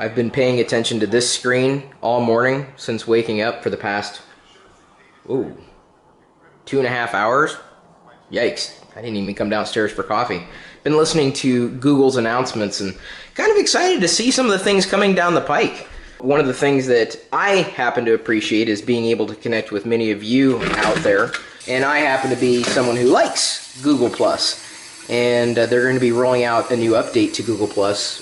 I've been paying attention to this screen all morning since waking up for the past, 2.5 hours. Yikes, I didn't even come downstairs for coffee. Been listening to Google's announcements and kind of excited to see some of the things coming down the pike. One of the things that I happen to appreciate is being able to connect with many of you out there. And I happen to be someone who likes Google+. And they're going to be rolling out a new update to Google+,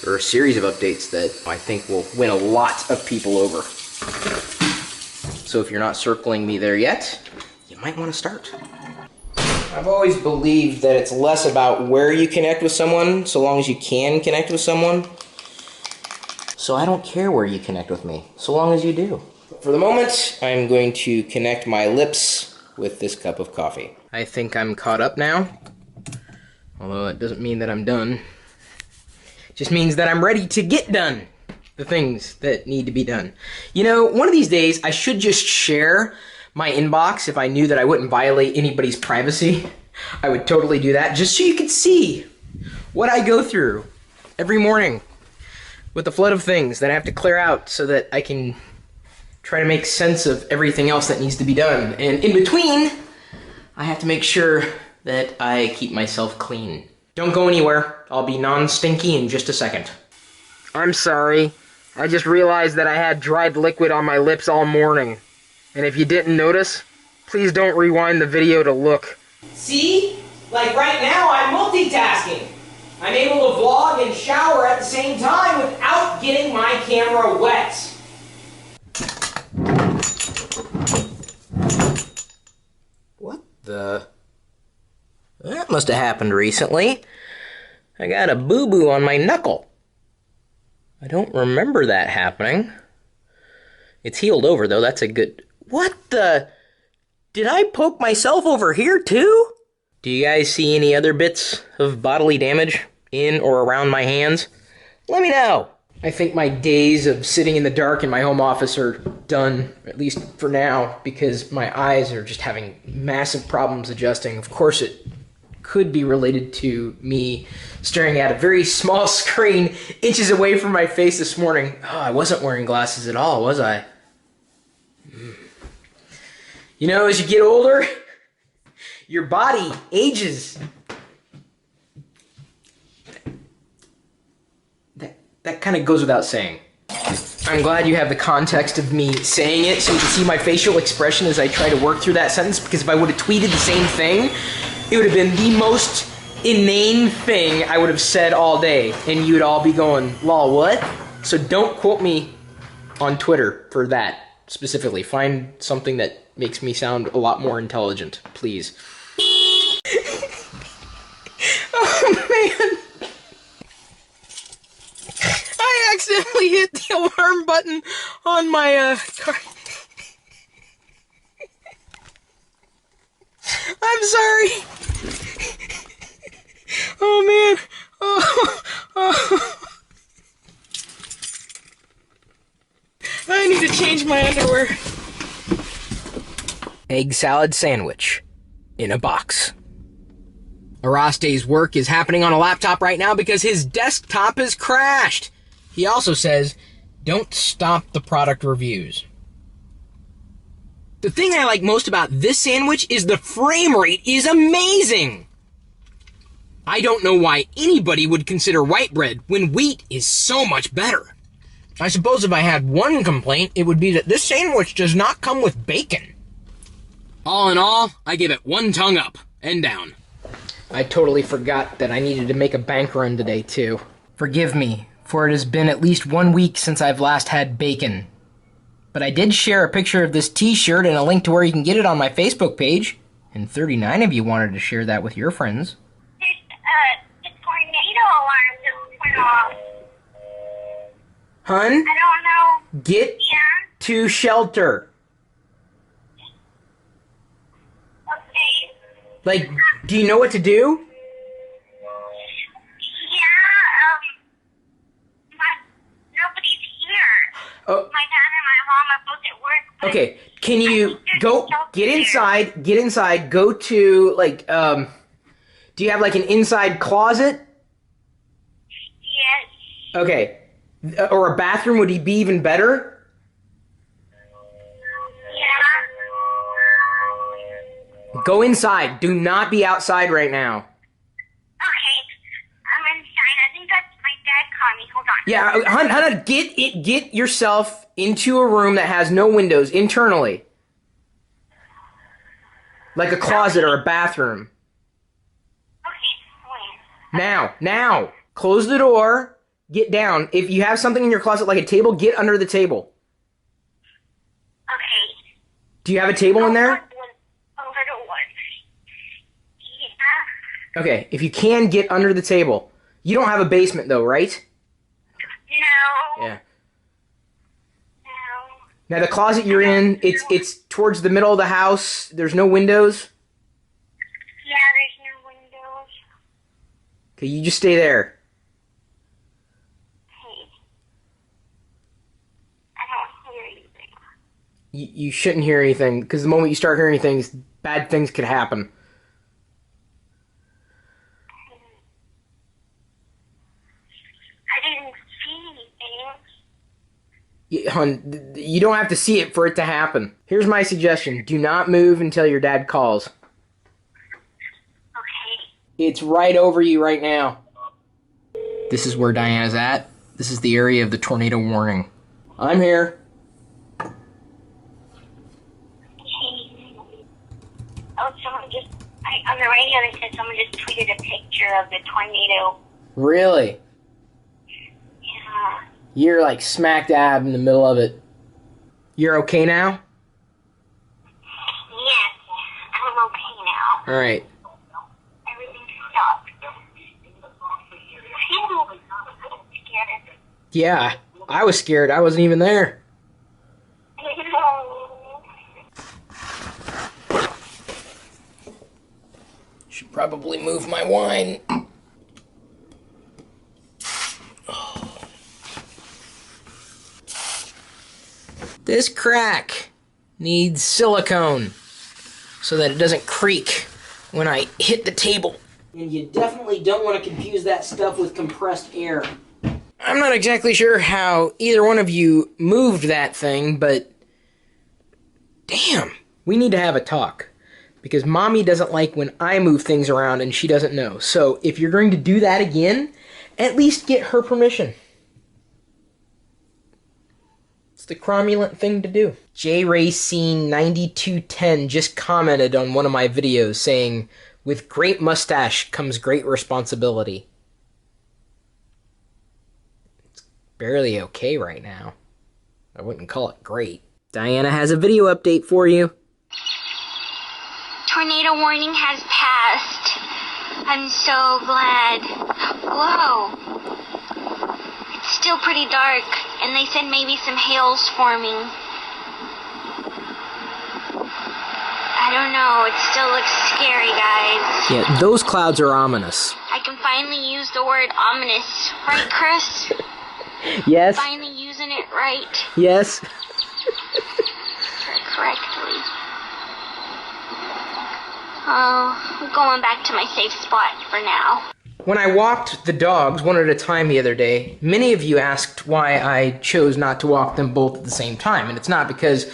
or a series of updates that I think will win a lot of people over. So if you're not circling me there yet, you might want to start. I've always believed that it's less about where you connect with someone, so long as you can connect with someone. So I don't care where you connect with me, so long as you do. For the moment, I'm going to connect my lips with this cup of coffee. I think I'm caught up now, although it doesn't mean that I'm done. It just means that I'm ready to get done the things that need to be done. You know, one of these days, I should just share my inbox. If I knew that I wouldn't violate anybody's privacy, I would totally do that, just so you could see what I go through every morning with the flood of things that I have to clear out so that I can try to make sense of everything else that needs to be done. And in between, I have to make sure that I keep myself clean. Don't go anywhere. I'll be non-stinky in just a second. I'm sorry. I just realized that I had dried liquid on my lips all morning. And if you didn't notice, please don't rewind the video to look. See? Like right now, I'm multitasking. I'm able to vlog and shower at the same time without getting my camera wet. What the? That must have happened recently. I got a boo-boo on my knuckle. I don't remember that happening. It's healed over, though. That's a good... What the? Did I poke myself over here, too? Do you guys see any other bits of bodily damage in or around my hands? Let me know. I think my days of sitting in the dark in my home office are done, at least for now, because my eyes are just having massive problems adjusting. Of course, it could be related to me staring at a very small screen inches away from my face this morning. Oh, I wasn't wearing glasses at all, was I? You know, as you get older, your body ages. That kind of goes without saying. I'm glad you have the context of me saying it so you can see my facial expression as I try to work through that sentence, because if I would have tweeted the same thing, it would have been the most inane thing I would have said all day, and you would all be going, lol, what? So don't quote me on Twitter for that specifically. Find something that makes me sound a lot more intelligent, please. Oh, man. I accidentally hit the alarm button on my car. I'm sorry. Oh, man. Oh. I need to change my underwear. Egg salad sandwich in a box. Araste's work is happening on a laptop right now because his desktop has crashed. He also says, don't stop the product reviews. The thing I like most about this sandwich is the frame rate is amazing. I don't know why anybody would consider white bread when wheat is so much better. I suppose if I had one complaint, it would be that this sandwich does not come with bacon. All in all, I give it one tongue up and down. I totally forgot that I needed to make a bank run today, too. Forgive me, for it has been at least 1 week since I've last had bacon. But I did share a picture of this t-shirt and a link to where you can get it on my Facebook page. And 39 of you wanted to share that with your friends. The tornado alarm just went off. Hun? I don't know. Get to shelter. Okay. Like, do you know what to do? Yeah, nobody's here. Oh. My dad and my mom are both at work. But Okay, can you go, get inside, go to, like, do you have, like, an inside closet? Yes. Okay, Or a bathroom would be even better? Yeah. Go inside. Do not be outside right now. Okay. I'm inside. I think that's my dad calling me. Hold on. Yeah, hun, get yourself into a room that has no windows internally. Like a closet or a bathroom. Okay, wait. Now. Close the door. Get down. If you have something in your closet like a table, get under the table. Okay. Do you have a table in there? Over the woods. Yeah. Okay, if you can, get under the table. You don't have a basement though, right? No. Yeah. No. Now the closet you're in, it's towards the middle of the house. There's no windows. Yeah, there's no windows. Okay, you just stay there. Hey. I don't hear anything. You shouldn't hear anything, because the moment you start hearing things, bad things could happen. I didn't see anything. Hun, you don't have to see it for it to happen. Here's my suggestion. Do not move until your dad calls. Okay. It's right over you right now. This is where Diana's at. This is the area of the tornado warning. I'm here. Okay. Oh, someone just... on the radio they said someone just tweeted a picture of the tornado. Really? Yeah. You're like smack dab in the middle of it. You're okay now? Yes. I'm okay now. All right. Everything stopped. Phew. I'm scared. Yeah, I was scared. I wasn't even there. Should probably move my wine. This crack needs silicone so that it doesn't creak when I hit the table. And you definitely don't want to confuse that stuff with compressed air. I'm not exactly sure how either one of you moved that thing, but damn, we need to have a talk. Because Mommy doesn't like when I move things around and she doesn't know. So if you're going to do that again, at least get her permission. It's the cromulent thing to do. JRacine9210 just commented on one of my videos saying, "With great mustache comes great responsibility." It's barely okay right now. I wouldn't call it great. Diana has a video update for you. Tornado warning has passed. I'm so glad. Whoa. It's still pretty dark, and they said maybe some hail's forming. I don't know. It still looks scary, guys. Yeah, those clouds are ominous. I can finally use the word ominous. Right, Chris? Yes. Finally using it right. Yes. Correctly. Oh, I'm going back to my safe spot for now. When I walked the dogs one at a time the other day, many of you asked why I chose not to walk them both at the same time. And it's not because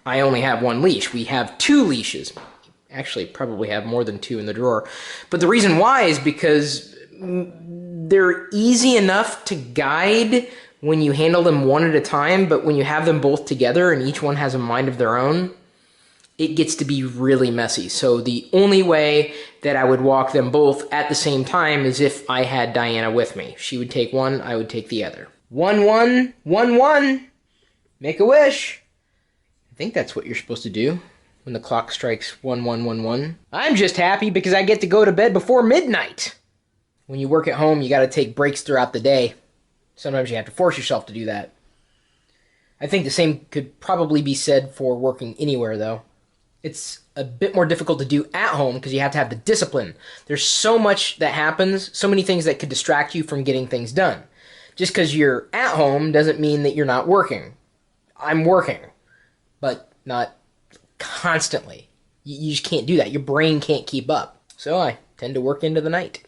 I only have one leash. We have two leashes. Actually, probably have more than two in the drawer. But the reason why is because they're easy enough to guide when you handle them one at a time, but when you have them both together and each one has a mind of their own, it gets to be really messy. So the only way that I would walk them both at the same time is if I had Diana with me. She would take one, I would take the other. 1, 1, 1, 1. Make a wish. I think that's what you're supposed to do when the clock strikes 1, 1, 1, 1. I'm just happy because I get to go to bed before midnight. When you work at home, you got to take breaks throughout the day. Sometimes you have to force yourself to do that. I think the same could probably be said for working anywhere, though. It's a bit more difficult to do at home because you have to have the discipline. There's so much that happens, so many things that could distract you from getting things done. Just because you're at home doesn't mean that you're not working. I'm working, but not constantly. You just can't do that. Your brain can't keep up. So I tend to work into the night.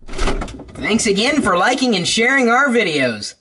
Thanks again for liking and sharing our videos.